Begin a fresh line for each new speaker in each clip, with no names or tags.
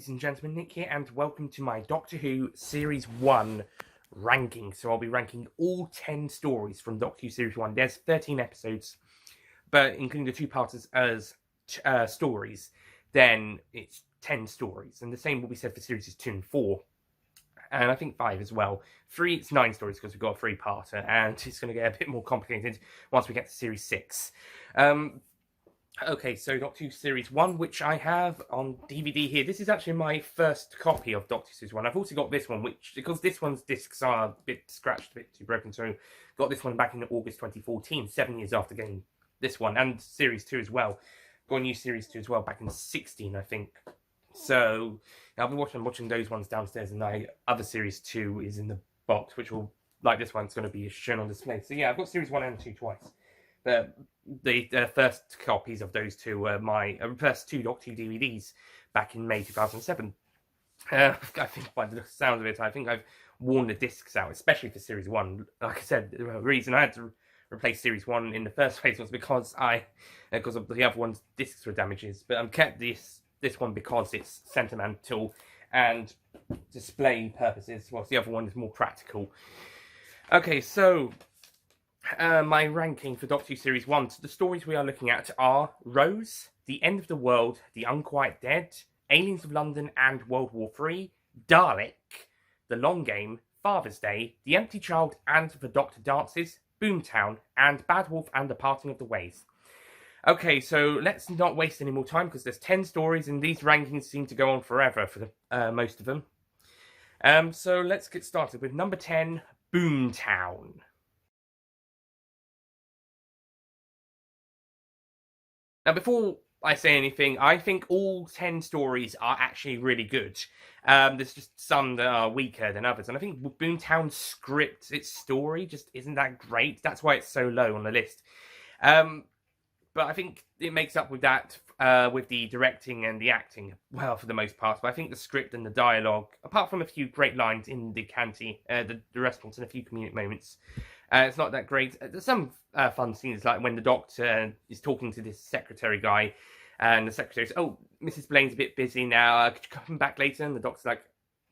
ladies and gentlemen, Nick here, and welcome to my Doctor Who Series 1 ranking. So I'll be ranking all 10 stories from Doctor Who Series 1. There's 13 episodes, but including the two-parters as stories, then it's 10 stories. And the same will be said for Series 2 and 4. And I think 5 as well. 3, it's 9 stories because we've got a 3-parter, and it's going to get a bit more complicated once we get to Series 6. Okay, so Doctor Who Series 1, which I have on DVD here. This is actually my first copy of Doctor Who Series 1. I've also got this one, which, because this one's discs are a bit scratched, a bit too broken, so got this one back in August 2014, 7 years after getting this one, and Series 2 as well. Got a new Series 2 as well back in 16, I think. So, I'll be watching those ones downstairs, and my other Series 2 is in the box, which will, like this one, it's going to be shown on display. So yeah, I've got Series 1 and 2 twice. The first copies of those two were my first 2 Doctor Who DVDs back in May 2007. I think by the sound of it, I think I've worn the discs out, especially for Series 1. Like I said, the reason I had to replace Series 1 in the first place was because of the other one's discs were damages. But I've kept this one because it's sentimental and display purposes, whilst the other one is more practical. Okay, so my ranking for Doctor Who Series 1. So the stories we are looking at are Rhodes, The End of the World, The Unquiet Dead, Aliens of London and World War III, Dalek, The Long Game, Father's Day, The Empty Child and The Doctor Dances, Boomtown, and Bad Wolf and The Parting of the Ways. Okay, so let's not waste any more time because there's 10 stories and these rankings seem to go on forever for the most of them. So let's get started with number 10, Boomtown. Now, before I say anything, I think all 10 stories are actually really good. There's just some that are weaker than others. And I think Boomtown's script, its story, just isn't that great. That's why it's so low on the list. But I think it makes up with that, with the directing and the acting, well, for the most part. But I think the script and the dialogue, apart from a few great lines in the canteen, the restaurants and a few comedic moments, it's not that great. There's some fun scenes, like when the Doctor is talking to this secretary guy, and the secretary says, "Oh, Mrs. Blaine's a bit busy now. Could you come back later?" And the Doctor's like,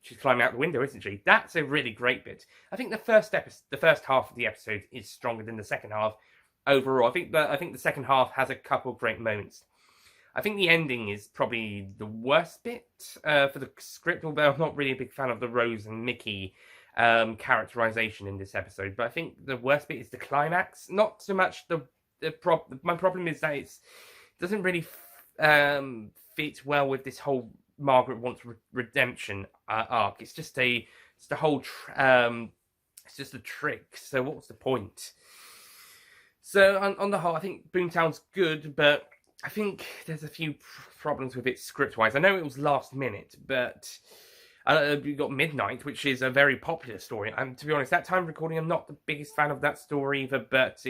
"She's climbing out the window, isn't she?" That's a really great bit. I think the first half of the episode is stronger than the second half overall. I think the second half has a couple of great moments. I think the ending is probably the worst bit for the script, although I'm not really a big fan of the Rose and Mickey characterization in this episode. But I think the worst bit is the climax. Not so much my problem is that it doesn't really fit well with this whole Margaret wants redemption arc. It's just it's just a trick. So what's the point? So on the whole, I think Boomtown's good, but I think there's a few problems with it script-wise. I know it was last minute, but we got Midnight, which is a very popular story. And to be honest, that time recording, I'm not the biggest fan of that story either, but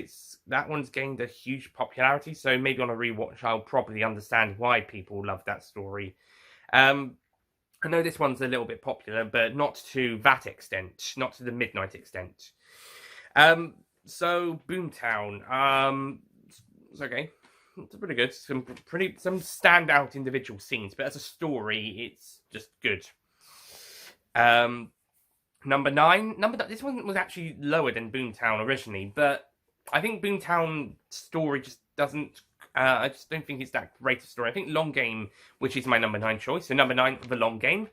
that one's gained a huge popularity, so maybe on a rewatch I'll probably understand why people love that story. I know this one's a little bit popular, but not to that extent, not to the Midnight extent. So Boomtown, it's okay. It's pretty good. Some standout individual scenes, but as a story, it's just good. Number 9. This one was actually lower than Boomtown originally, but I think Boomtown story just doesn't. I just don't think it's that great a story. I think Long Game, which is my number 9 choice, so number 9, The Long Game.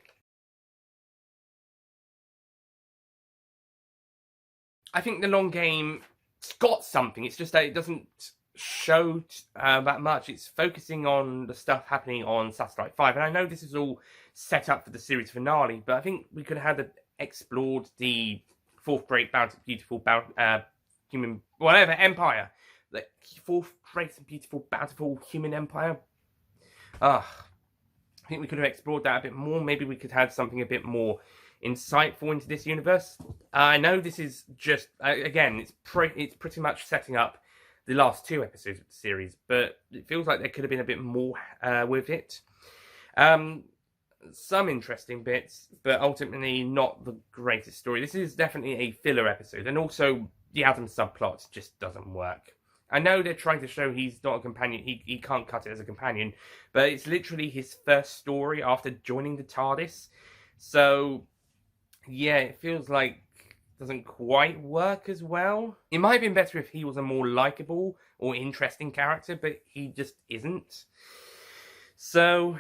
I think The Long Game's got something. It's just that it doesn't show that much. It's focusing on the stuff happening on Satellite 5. And I know this is all set up for the series finale, but I think we could have explored the fourth great beautiful human, whatever, empire. The fourth great and beautiful, bountiful human empire. I think we could have explored that a bit more. Maybe we could have something a bit more insightful into this universe. I know this is just, again, it's pretty much setting up the last 2 episodes of the series, but it feels like there could have been a bit more with it. Some interesting bits, but ultimately not the greatest story. This is definitely a filler episode, and also the Adam subplot just doesn't work. I know they're trying to show he's not a companion, he can't cut it as a companion, but it's literally his first story after joining the TARDIS. So, yeah, it feels like doesn't quite work as well. It might have been better if he was a more likable or interesting character, but he just isn't. So,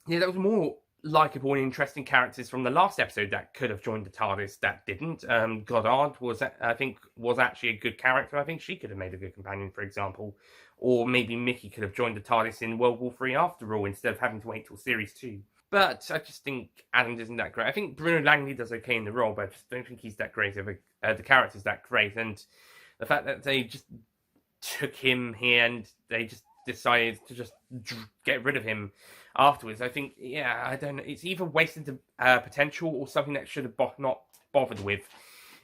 yeah, that was more likable and interesting characters from the last episode that could have joined the TARDIS that didn't. Goddard was actually a good character. I think she could have made a good companion, for example. Or maybe Mickey could have joined the TARDIS in World War III after all, instead of having to wait till Series 2. But I just think Adams isn't that great. I think Bruno Langley does okay in the role, but I just don't think he's that great of the character's that great. And the fact that they just took him here and they just decided to just get rid of him afterwards, I think, yeah, I don't know. It's either wasted the potential or something that should have not bothered with.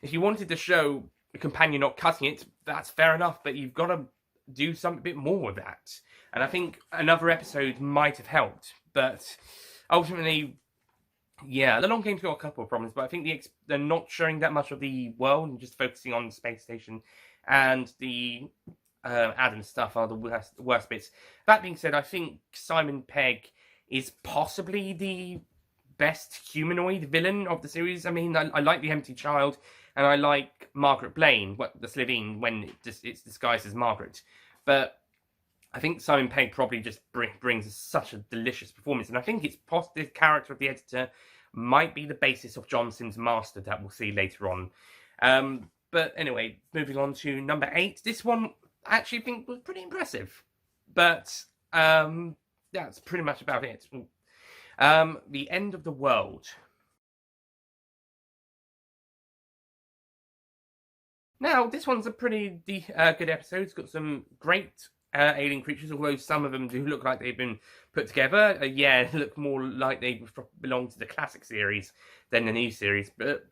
If you wanted to show a companion not cutting it, that's fair enough, but you've got to do something a bit more with that. And I think another episode might have helped, but ultimately, yeah, the long game's got a couple of problems, but I think they're not showing that much of the world and just focusing on the space station, and the Adam stuff are the worst bits. That being said, I think Simon Pegg is possibly the best humanoid villain of the series. I mean, I like the Empty Child, and I like Margaret Blaine, the Slitheen, when it's disguised as Margaret. But I think Simon Pegg probably just brings such a delicious performance, and I think the character of the editor might be the basis of Johnson's master that we'll see later on. But anyway, moving on to number 8. This one I actually think was pretty impressive, but that's pretty much about it. The End of the World. Now, this one's a pretty good episode. It's got some great alien creatures, although some of them do look like they've been put together. Yeah, look more like they belong to the classic series than the new series, but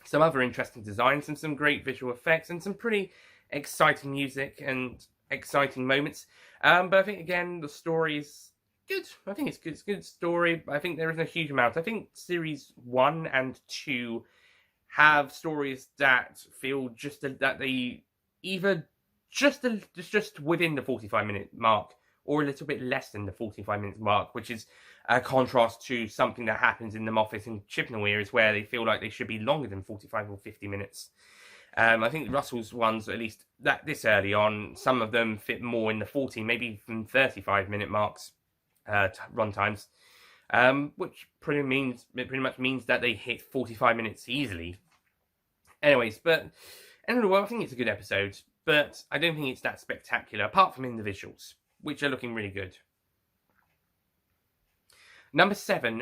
some other interesting designs and some great visual effects and some pretty exciting music and exciting moments. But I think, again, the story is good. I think it's good. It's a good story. I think there isn't a huge amount. I think series 1 and 2 have stories that feel that they either just within the 45-minute mark or a little bit less than the 45-minute mark, which is a contrast to something that happens in the Moffat and Chibnall eras where they feel like they should be longer than 45 or 50 minutes. I think Russell's ones, at least this early on, some of them fit more in the 40, maybe even 35-minute marks, run times, which pretty much means that they hit 45 minutes easily. Anyways, but anyway, I think it's a good episode, but I don't think it's that spectacular, apart from in the visuals, which are looking really good. Number 7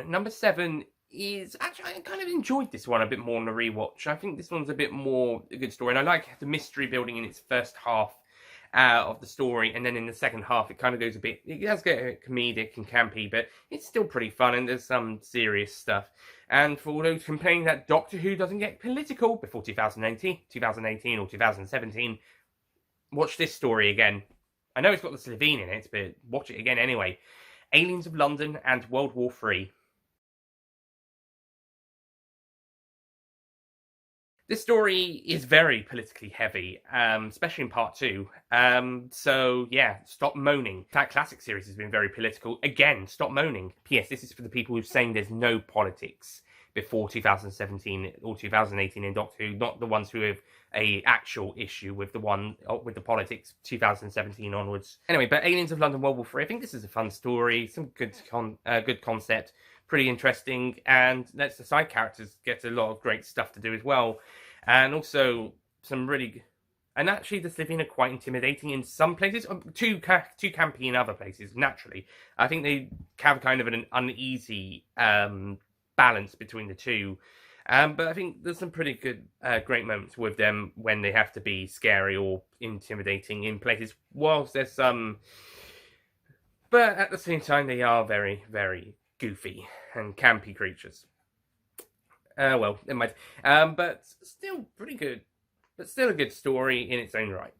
is actually, I kind of enjoyed this one a bit more on the rewatch. I think this one's a bit more a good story, and I like the mystery building in its first half of the story, and then in the second half it kind of goes it does get a bit comedic and campy, but it's still pretty fun, and there's some serious stuff. And for all those complaining that Doctor Who doesn't get political before 2018 or 2017, watch this story again. I know it's got the Slitheen in it, but watch it again anyway. Aliens of London and World War III. This story is very politically heavy, especially in part 2. So, yeah, stop moaning. That classic series has been very political. Again, stop moaning. P.S. This is for the people who are saying there's no politics before 2017 or 2018 in Doctor Who, not the ones who have a actual issue with the politics 2017 onwards. Anyway, but Aliens of London, World War III, I think this is a fun story, some good concept, pretty interesting, and lets the side characters get a lot of great stuff to do as well. And also some really... And actually, the Slitheen are quite intimidating in some places, too campy in other places, naturally. I think they have kind of an uneasy balance between the two. But I think there's some pretty good, great moments with them when they have to be scary or intimidating in places, whilst there's some... But at the same time, they are very, very goofy and campy creatures. Well, never mind. But still pretty good. But still a good story in its own right.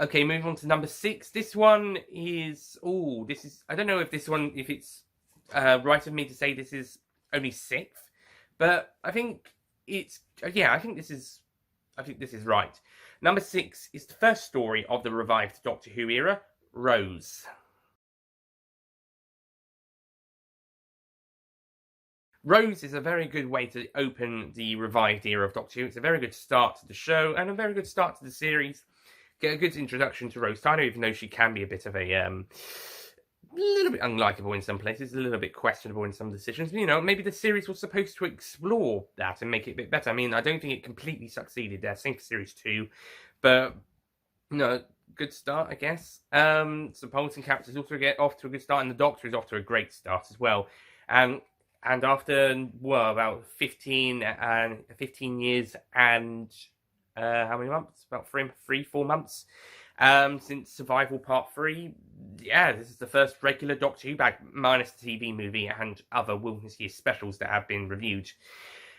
Okay, moving on to number 6. This one is... I don't know if it's right of me to say this is only 6th. But I think it's... I think this is I think this is right. Number 6 is the first story of the revived Doctor Who era, Rhodes. Rhodes is a very good way to open the revived era of Doctor Who. It's a very good start to the show and a very good start to the series. Get a good introduction to Rose Tyler, even though she can be a bit of a little bit unlikable in some places, a little bit questionable in some decisions. You know, maybe the series was supposed to explore that and make it a bit better. I mean, I don't think it completely succeeded there. Same for Series 2, but no, good start, I guess. Supporting characters also get off to a good start, and the Doctor is off to a great start as well. And after, well, about 15 years and how many months? About 4 months since Survival Part 3. Yeah, this is the first regular Doctor Who back, minus the TV movie and other Wilderness Year specials that have been reviewed.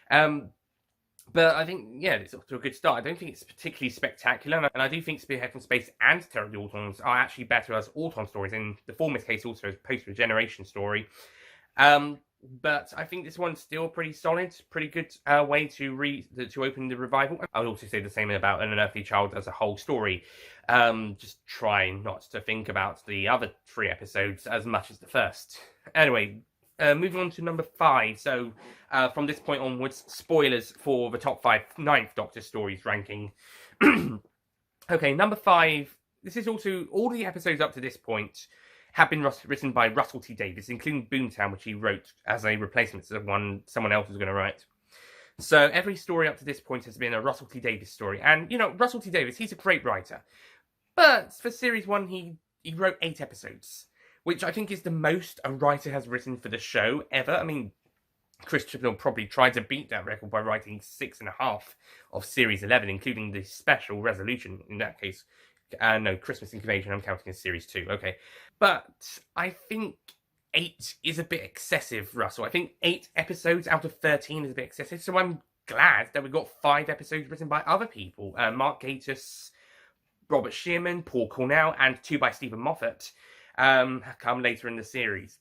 But I think, yeah, it's off to a good start. I don't think it's particularly spectacular, and I do think Spearhead from Space and Terror of the Autons are actually better as Auton stories, in the former case also as post-regeneration story. But I think this one's still pretty solid, pretty good way to open the revival. I would also say the same about An Unearthly Child as a whole story. Just trying not to think about the other 3 episodes as much as the first. Anyway, moving on to number 5. So from this point onwards, spoilers for the top 5 9th Doctor stories ranking. Okay, number 5. This is also all the episodes up to this point have been written by Russell T Davies, including Boomtown, which he wrote as a replacement to the one someone else was going to write. So every story up to this point has been a Russell T Davies story. And, you know, Russell T Davies, he's a great writer. But for Series 1, he wrote 8 episodes, which I think is the most a writer has written for the show ever. I mean, Chris Chibnall probably tried to beat that record by writing 6.5 of Series 11, including the special resolution in that case. No, Christmas Invasion, I'm counting as Series 2, okay. But I think 8 is a bit excessive, Russell. I think 8 episodes out of 13 is a bit excessive, so I'm glad that we got 5 episodes written by other people. Mark Gatiss, Robert Shearman, Paul Cornell, and 2 by Stephen Moffat come later in the series.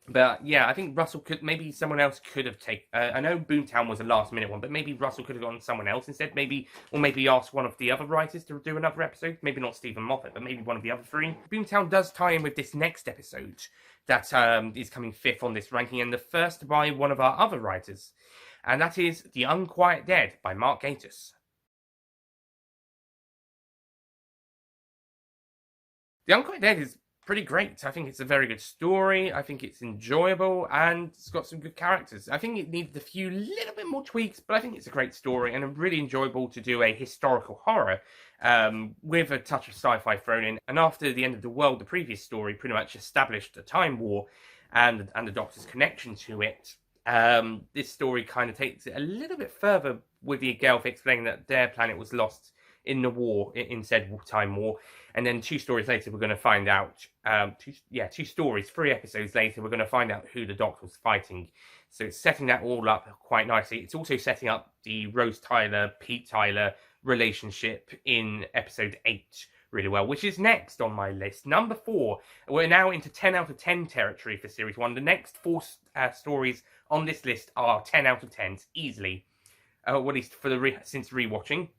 But yeah, I think Russell maybe someone else could have taken. I know Boomtown was a last minute one, but maybe Russell could have gone someone else instead. Maybe asked one of the other writers to do another episode. Maybe not Stephen Moffat, but maybe one of the other 3. Boomtown does tie in with this next episode that is coming 5th on this ranking, and the first by one of our other writers, and that is The Unquiet Dead by Mark Gatiss. The Unquiet Dead is pretty great. I think it's a very good story. I think it's enjoyable, and it's got some good characters. I think it needs a few little bit more tweaks, but I think it's a great story, and really enjoyable to do a historical horror with a touch of sci-fi thrown in. And after the end of the world, the previous story pretty much established a time war and the Doctor's connection to it. This story kind of takes it a little bit further, with the Gelf explaining that their planet was lost in the war, in said time war. And then 2 stories later, we're going to find out, 2 stories, 3 episodes later, we're going to find out who the Doctor was fighting. So it's setting that all up quite nicely. It's also setting up the Rose Tyler, Pete Tyler relationship in episode 8 really well, which is next on my list. Number 4. We're now into 10 out of 10 territory for Series 1. The next 4 stories on this list are 10 out of 10s, easily. At least for since rewatching.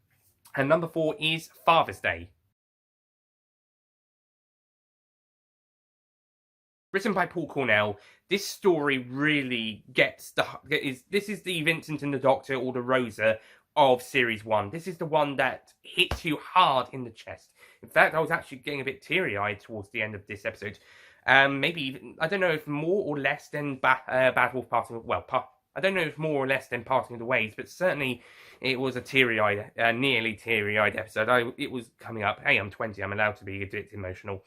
And number 4 is Father's Day. Written by Paul Cornell, this story really gets this is the Vincent and the Doctor, or the Rosa of Series 1. This is the one that hits you hard in the chest. In fact, I was actually getting a bit teary-eyed towards the end of this episode. Maybe even, I don't know if more or less than Bad Wolf Parting... I don't know if more or less than Parting of the Ways, but certainly it was a teary-eyed, nearly teary-eyed episode. It was coming up. Hey, I'm 20. I'm allowed to be a bit emotional.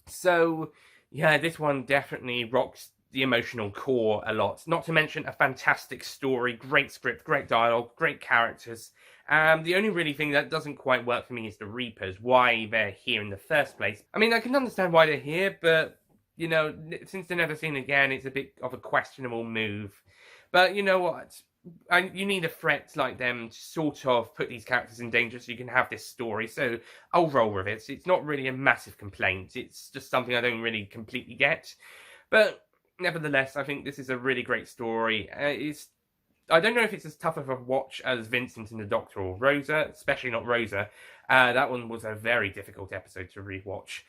So, yeah, this one definitely rocks the emotional core a lot. Not to mention a fantastic story, great script, great dialogue, great characters. The only really thing that doesn't quite work for me is the Reapers, why they're here in the first place. I mean, I can understand why they're here, but, you know, since they're never seen again, it's a bit of a questionable move. But you know what? You need a threat like them to sort of put these characters in danger so you can have this story. So I'll roll with it. It's not really a massive complaint. It's just something I don't really completely get. But nevertheless, I think this is a really great story. I don't know if it's as tough of a watch as Vincent and the Doctor or Rosa, especially not Rosa. That one was a very difficult episode to rewatch,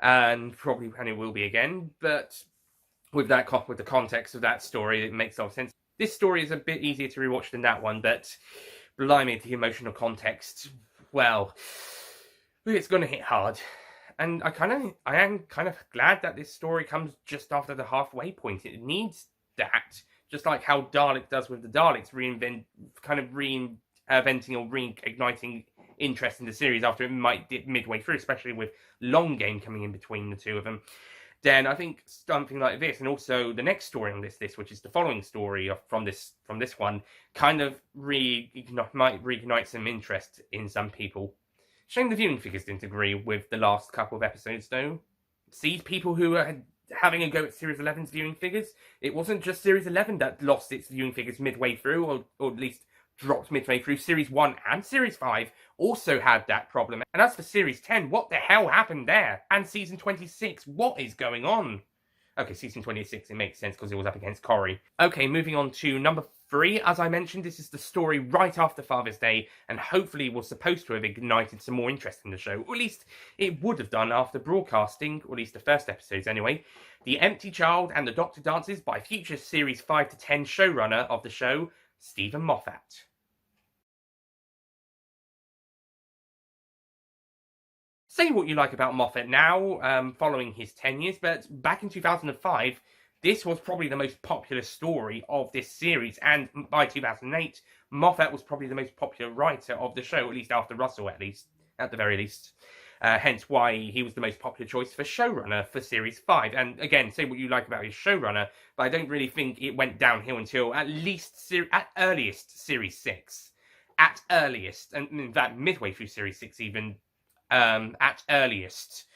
and it will be again. But with the context of that story, it makes a lot of sense. This story is a bit easier to rewatch than that one, but blimey, the emotional context, well, it's going to hit hard. And I am kind of glad that this story comes just after the halfway point. It needs that, just like how Dalek does with the Daleks, reinventing or reigniting interest in the series after it might dip midway through, especially with Long Game coming in between the two of them. Then I think something like this, and also the next story on this list, which is the following story from this one, kind of might reignite some interest in some people. Shame the viewing figures didn't agree with the last couple of episodes, though. See, people who are having a go at Series 11's viewing figures, it wasn't just Series 11 that lost its viewing figures midway through, or at least dropped midway through. Series 1 and Series 5 also had that problem. And as for Series 10, what the hell happened there? And Season 26, what is going on? Okay, Season 26, it makes sense because it was up against Corrie. Okay, moving on to number 3. As I mentioned, this is the story right after Father's Day, and hopefully was supposed to have ignited some more interest in the show. Or at least it would have done after broadcasting, or at least the first episodes anyway. The Empty Child and the Doctor Dances by future Series 5 to 10 showrunner of the show, Stephen Moffat. Say what you like about Moffat now, following his 10 years, but back in 2005, this was probably the most popular story of this series, and by 2008, Moffat was probably the most popular writer of the show, at least after Russell, at the very least. Hence why he was the most popular choice for showrunner for Series 5. And again, say what you like about his showrunner, but I don't really think it went downhill until at earliest Series 6. At earliest, and in fact, midway through Series 6 even, at earliest.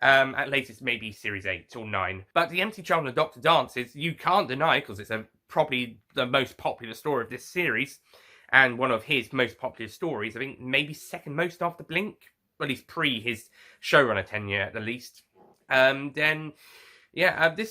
At latest, maybe Series 8 or 9. But The Empty Child and the Doctor Dances, you can't deny, because it's probably the most popular story of this series, and one of his most popular stories. I think maybe second most after Blink, at least pre his showrunner tenure at the least. This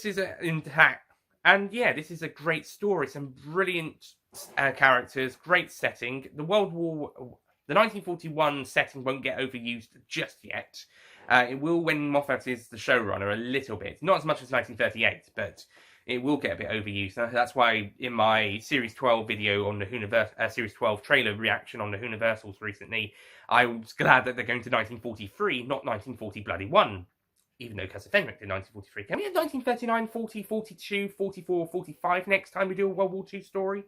is this is a great story. Some brilliant characters, great setting. The 1941 setting won't get overused just yet. It will when Moffat is the showrunner a little bit. Not as much as 1938, but it will get a bit overused. That's why in my Series 12 video on the Series 12 trailer reaction on the Universals recently, I was glad that they're going to 1943, not 1940-1. Even though Custer Fenwick did 1943. Can we have 1939, 40, 42, 44, 45 next time we do a World War II story?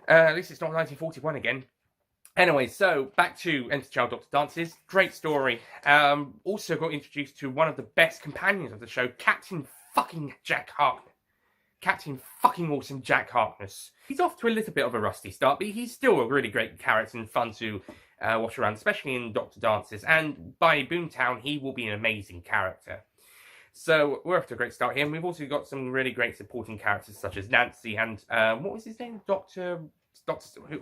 At least it's not 1941 again. Anyway, so back to Empty Child Doctor Dances. Great story. Also got introduced to one of the best companions of the show, Captain fucking awesome Jack Harkness. He's off to a little bit of a rusty start, but he's still a really great character and fun to watch around, especially in Doctor Dances. And by Boomtown, he will be an amazing character. So we're off to a great start here. And we've also got some really great supporting characters such as Nancy and what was his name?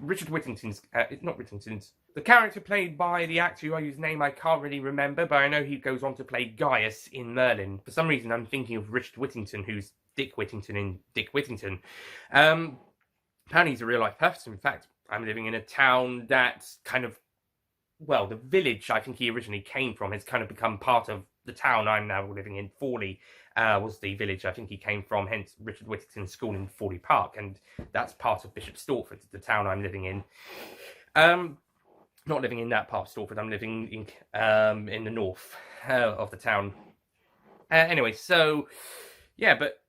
Richard Whittington's, not Whittington's, the character played by the actor whose name I can't really remember, but I know he goes on to play Gaius in Merlin. For some reason, I'm thinking of Richard Whittington, who's Dick Whittington in Dick Whittington. Apparently he's a real-life person. In fact, I'm living in a town that's kind of, well, the village I think he originally came from has kind of become part of the town I'm now living in. Fawley was the village I think he came from, hence Richard Whittington's school in Fawley Park, and that's part of Bishop Stortford, the town I'm living in. Not living in that part of Stortford, I'm living in the north of the town. Anyway, so, yeah, but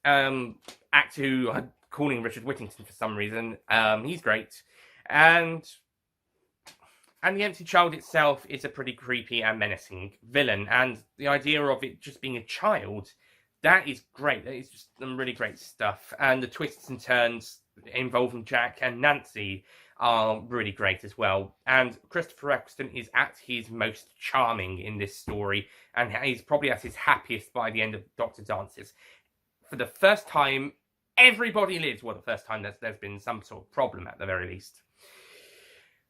actor who I'm calling Richard Whittington for some reason, he's great. And the Empty Child itself is a pretty creepy and menacing villain, and the idea of it just being a child, that is great. That is just some really great stuff. And the twists and turns involving Jack and Nancy are really great as well. And Christopher Eccleston is at his most charming in this story, and he's probably at his happiest by the end of Doctor Dances. For the first time, everybody lives. Well, the first time there's been some sort of problem at the very least.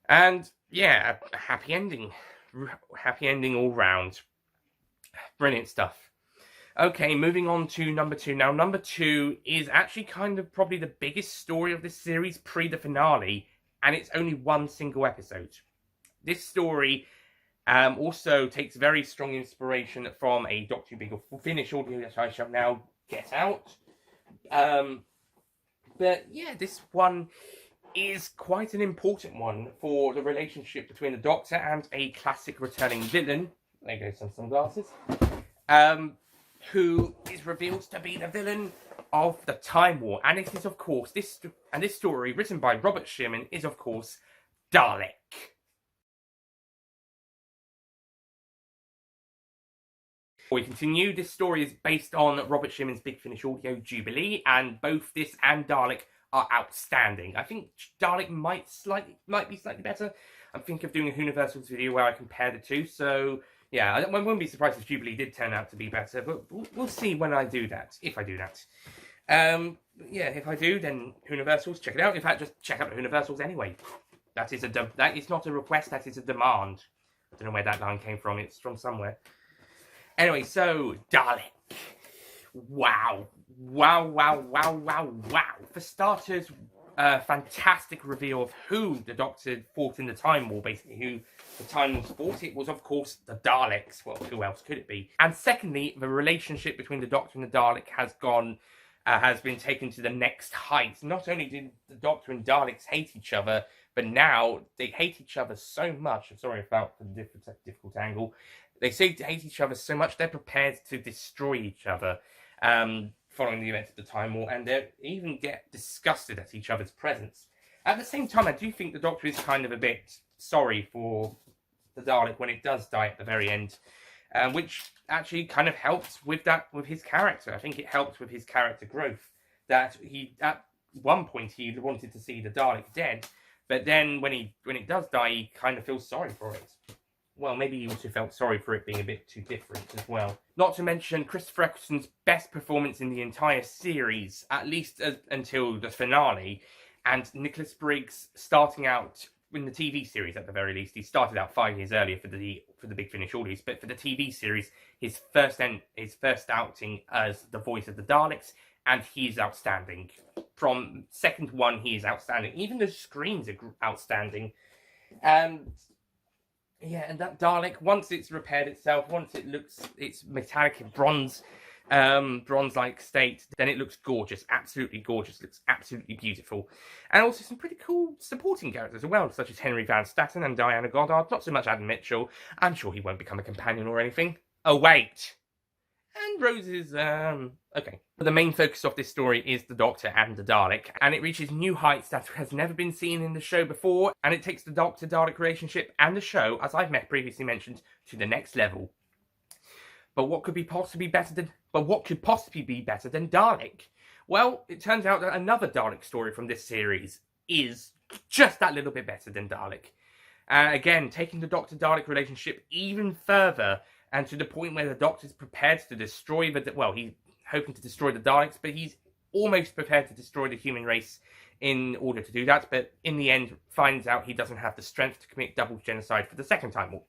And yeah, a happy ending all round. Brilliant stuff. Okay, moving on to number 2. Now, number 2 is actually kind of probably the biggest story of this series pre the finale, and it's only one single episode. This story also takes very strong inspiration from a Doctor Who Big Finish audio that I shall now get out. But yeah, this one is quite an important one for the relationship between the Doctor and a classic returning villain. There goes some sunglasses. Who is revealed to be the villain of the Time War, and it is, of course, this story, written by Robert Sherman, is, of course, Dalek. Before we continue, this story is based on Robert Sherman's Big Finish audio Jubilee, and both this and Dalek are outstanding. I think Dalek might be slightly better. I'm thinking of doing a Universal's video where I compare the two, so yeah, I wouldn't be surprised if Jubilee did turn out to be better, but we'll see when I do that, if I do that. Yeah, if I do, then Universals, check it out. In fact, just check out the Universals anyway. That is not a request, that is a demand. I don't know where that line came from, it's from somewhere. Anyway, so, Dalek. Wow. For starters, a fantastic reveal of who the Doctor fought in the Time War, basically, who the Time Wars fought. It was, of course, the Daleks. Well, who else could it be? And secondly, the relationship between the Doctor and the Dalek has been taken to the next height. Not only did the Doctor and Daleks hate each other, but now they hate each other so much. I'm sorry about the difficult angle. They hate each other so much, they're prepared to destroy each other following the events of the Time War, and they even get disgusted at each other's presence. At the same time, I do think the Doctor is kind of a bit sorry for the Dalek when it does die at the very end, which actually kind of helps with his character. I think it helps with his character growth, that at one point he wanted to see the Dalek dead, but then when it does die, he kind of feels sorry for it. Well, maybe he also felt sorry for it being a bit too different as well. Not to mention Christopher Eccleston's best performance in the entire series, at least until the finale, and Nicholas Briggs starting out in the TV series at the very least. He started out 5 years earlier for the Big Finish audios, but for the TV series, his first outing as the voice of the Daleks, and he's outstanding. From second one, he is outstanding. Even the screens are outstanding. Yeah, and that Dalek, once it's repaired itself, once it's metallic bronze-like state, then it looks gorgeous, absolutely gorgeous, looks absolutely beautiful. And also some pretty cool supporting characters as well, such as Henry Van Statten and Diana Goddard, not so much Adam Mitchell. I'm sure he won't become a companion or anything. Oh, wait! And Rhodes is, okay. The main focus of this story is the Doctor and the Dalek, and it reaches new heights that has never been seen in the show before, and it takes the Doctor-Dalek relationship and the show, as I've previously mentioned, to the next level. But what could possibly be better than Dalek? Well, it turns out that another Dalek story from this series is just that little bit better than Dalek. Again, taking the Doctor-Dalek relationship even further, and to the point where the Doctor's prepared to destroy he's hoping to destroy the Daleks, but he's almost prepared to destroy the human race in order to do that, but in the end finds out he doesn't have the strength to commit double genocide for the second time.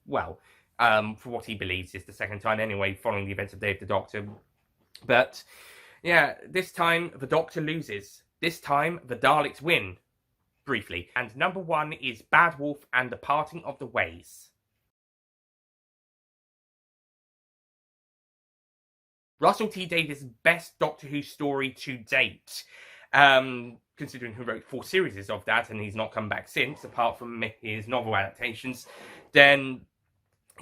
Well, for what he believes is the second time anyway, following the events of Day of the Doctor. But, yeah, this time the Doctor loses. This time the Daleks win, briefly. And number 1 is Bad Wolf and the Parting of the Ways. Russell T Davies' best Doctor Who story to date. Considering he wrote 4 series of that and he's not come back since, apart from his novel adaptations, then,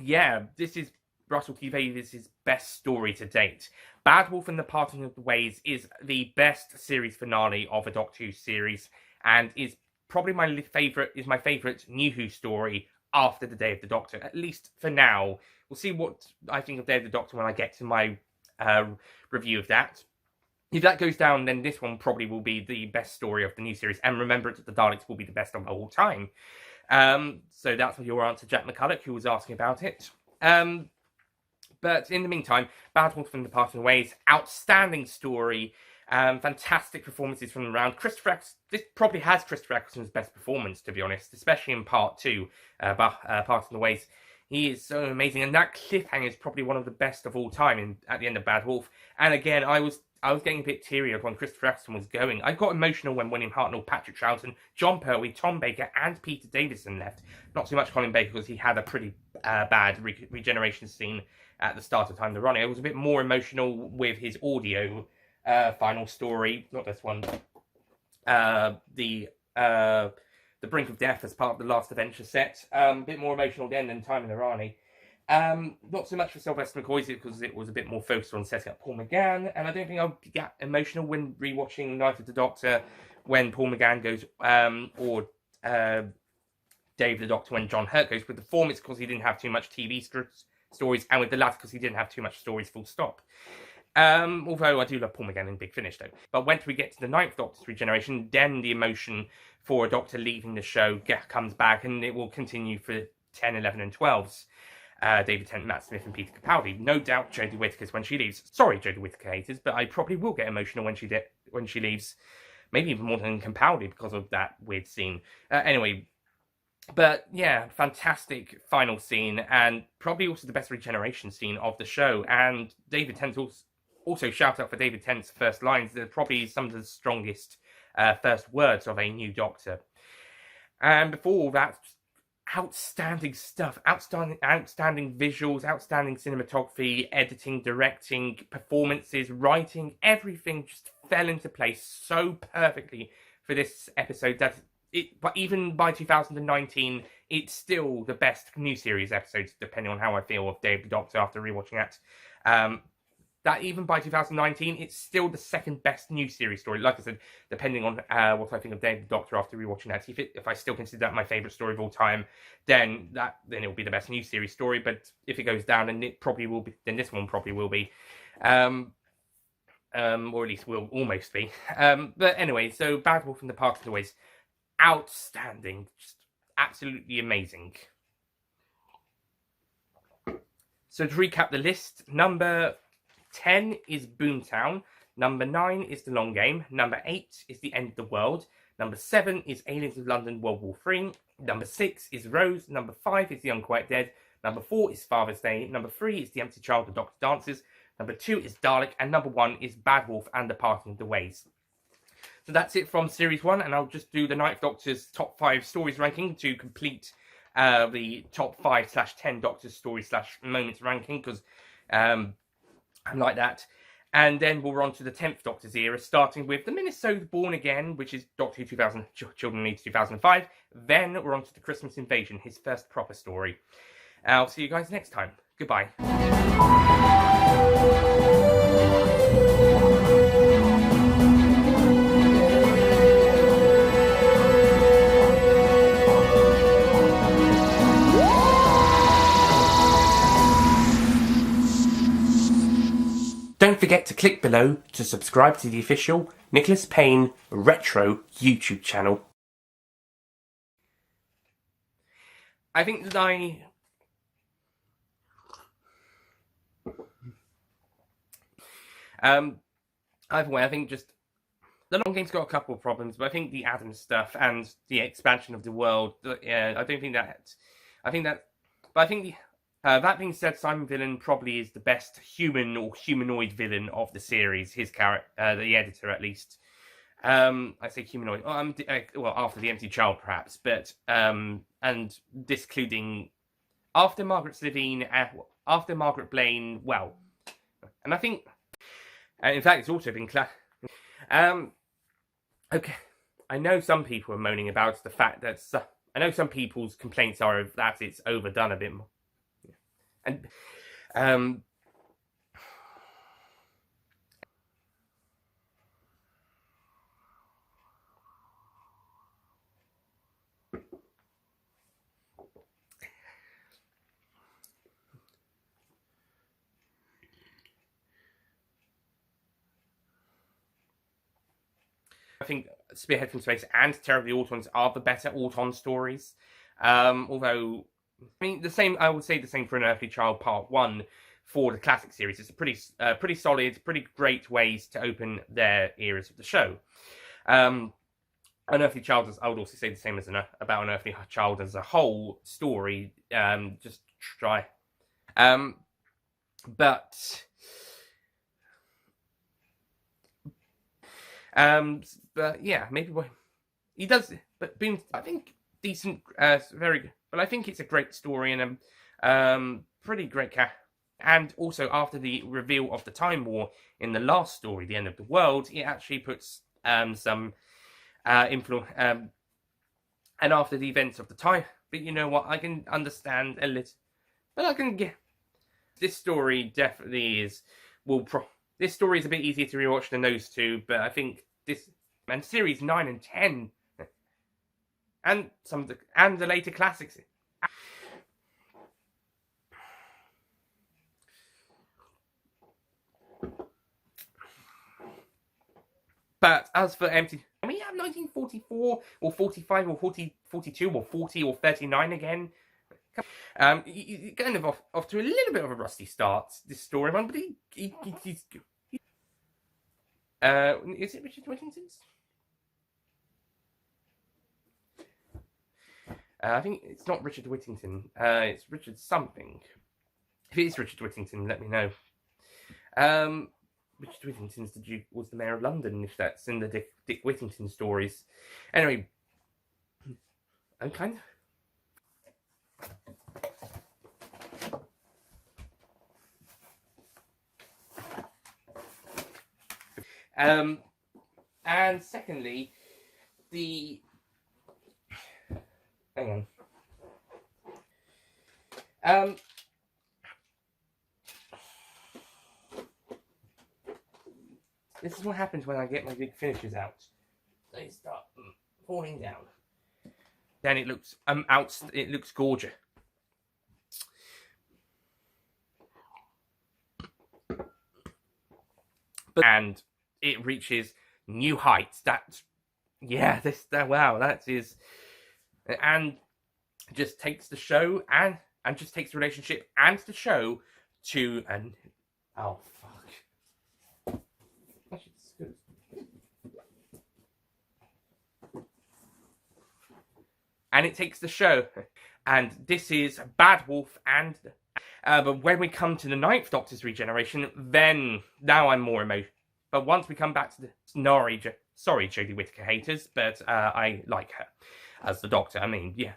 yeah, this is Russell T Davies' best story to date. Bad Wolf and the Parting of the Ways is the best series finale of a Doctor Who series, and is probably my favourite New Who story after the Day of the Doctor, at least for now. We'll see what I think of Day of the Doctor when I get to my review of that. If that goes down, then this one probably will be the best story of the new series. And remember that the Daleks will be the best of all time. So that's your answer, Jack McCulloch, who was asking about it. But in the meantime, Bad Wolf and the Parting of the Ways, outstanding story, fantastic performances from around. This probably has Christopher Eccleston's best performance, to be honest, especially in part 2, Parting of the Ways. He is so amazing, and that cliffhanger is probably one of the best of all time at the end of Bad Wolf. And again, I was getting a bit teary-eyed when Christopher Eccleston was going. I got emotional when William Hartnell, Patrick Troughton, John Pertwee, Tom Baker, and Peter Davison left. Not so much Colin Baker, because he had a pretty bad regeneration scene at the start of Time to Run. I was a bit more emotional with his audio final story. Not this one. The Brink of Death as part of the Last Adventure set. A bit more emotional then than Time in the Rani. Not so much for Sylvester McCoy because it was a bit more focused on setting up Paul McGann, and I don't think I'll get emotional when rewatching Night of the Doctor when Paul McGann goes, or Dave the Doctor when John Hurt goes. With the form, it's because he didn't have too much TV stories, and with the latter, because he didn't have too much stories, full stop. Although I do love Paul McGann in Big Finish, though. But when we get to the Ninth Doctor's regeneration, then the emotion for a Doctor leaving the show comes back, and it will continue for 10, 11, and 12s. David Tennant, Matt Smith, and Peter Capaldi. No doubt Jodie Whittaker's when she leaves. Sorry, Jodie Whittaker haters, but I probably will get emotional when she leaves. Maybe even more than Capaldi because of that weird scene. Anyway, but yeah, fantastic final scene, and probably also the best regeneration scene of the show. And David Tennant also shout out for David Tennant's first lines. They're probably some of the strongest first words of a new Doctor. And before all that, outstanding stuff, outstanding visuals, outstanding cinematography, editing, directing, performances, writing, everything just fell into place so perfectly for this episode that but even by 2019, it's still the best new series episodes, depending on how I feel of Day of the Doctor after rewatching that. That even by 2019, it's still the second best new series story. Like I said, depending on what I think of Day of the Doctor after rewatching that. If I still consider that my favourite story of all time, then it will be the best new series story. But if it goes down, and it probably will be, then this one probably will be, or at least will almost be. But anyway, so Bad Wolf and the Park of the Ways, outstanding, just absolutely amazing. So to recap the list, number 10 is Boomtown. Number 9 is The Long Game. Number 8 is The End of the World. Number 7 is Aliens of London World War 3. Number 6 is Rhodes. Number 5 is The Unquiet Dead. Number 4 is Father's Day. Number 3 is The Empty Child, The Doctor Dances. Number 2 is Dalek. And number 1 is Bad Wolf and the Parting of the Ways. So that's it from Series 1. And I'll just do the Ninth Doctor's top 5 stories ranking to complete the top 5/10 Doctor's stories/moments ranking, because I'm like that. And then we're on to the 10th Doctor's era, starting with the Minnesota Born Again, which is Doctor Who 2000, Children Needs 2005. Then we're on to the Christmas Invasion, his first proper story. I'll see you guys next time. Goodbye. Don't forget to click below to subscribe to the official Nicholas Payne Retro YouTube channel. I think that either way, I think just the Long Game's got a couple of problems, but I think the Adam stuff and the expansion of the world, I don't think that. That being said, Simon Villain probably is the best human or humanoid villain of the series. His character, the editor at least. I say humanoid. Well, after the Empty Child, perhaps, but and discluding after Margaret Slevine, after Margaret Blaine. Well, and I think, in fact, it's also been okay. I know some people are moaning about the fact that I know some people's complaints are that it's overdone a bit more. And I think Spearhead from Space and Terror of the Autons are the better Auton stories. Although, I mean, I would say the same for Unearthly Child Part 1 for the classic series. It's a pretty solid, pretty great ways to open their eras of the show. Unearthly Child, I would also say the same as about Unearthly Child as a whole story, just try. But yeah, maybe he does. But Boom, I think decent, very good. But I think it's a great story and pretty great And also, after the reveal of the Time War in the last story, The End of the World, it actually puts some influence. And after the events of the time, but you know what? I can understand a little, but I can get this story definitely is this story is a bit easier to rewatch than those two, but I think this and series 9 and 10 and some of the later classics. But as for empty, can we have 1944 or 45 or 42 or 40 or 39 again? He's kind of off to a little bit of a rusty start, this storyline, but he's good. Is it Richard Whittington's? I think it's not Richard Whittington. It's Richard something. If it is Richard Whittington, let me know. Richard Whittington's was the Mayor of London, if that's in the Dick Whittington stories. Anyway, I'm kind of... and secondly, hang on. This is what happens when I get my big finishes out. They start falling down. Then it looks it looks gorgeous. And it reaches new heights. Wow, that is, and just takes the show and just takes the relationship and the show to an fuck. And it takes the show, and this is Bad Wolf and. But when we come to the 9th Doctor's regeneration, then now I'm more emotional. But once we come back to the sorry, Jodie Whittaker haters, but I like her as the Doctor. I mean, yeah,